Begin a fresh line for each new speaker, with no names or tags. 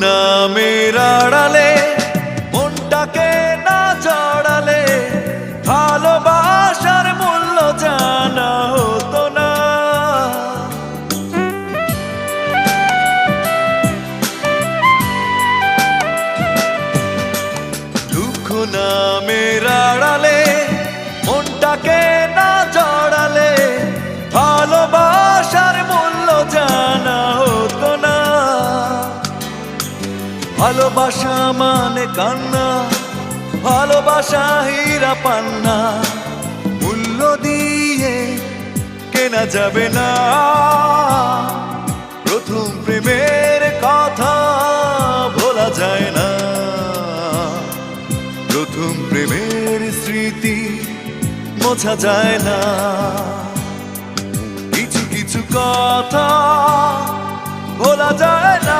নামের আড়ালে মনটাকে না জড়ালে ভালোবাসার মূল্য জানা হতো না। দুঃখ নামের আড়ালে মনটাকে না জড়ালে ভালোবাসার মূল্য জানা হতো না। ভালোবাসা মানে কান্না, ভালোবাসা হীরা পান্না, মূল্য দিয়ে কেনা যাবে না। প্রথম প্রেমের কথা ভোলা যায় না, প্রথম প্রেমের স্মৃতি মোছা যায় না। কিছু কিছু কথা ভোলা যায় না।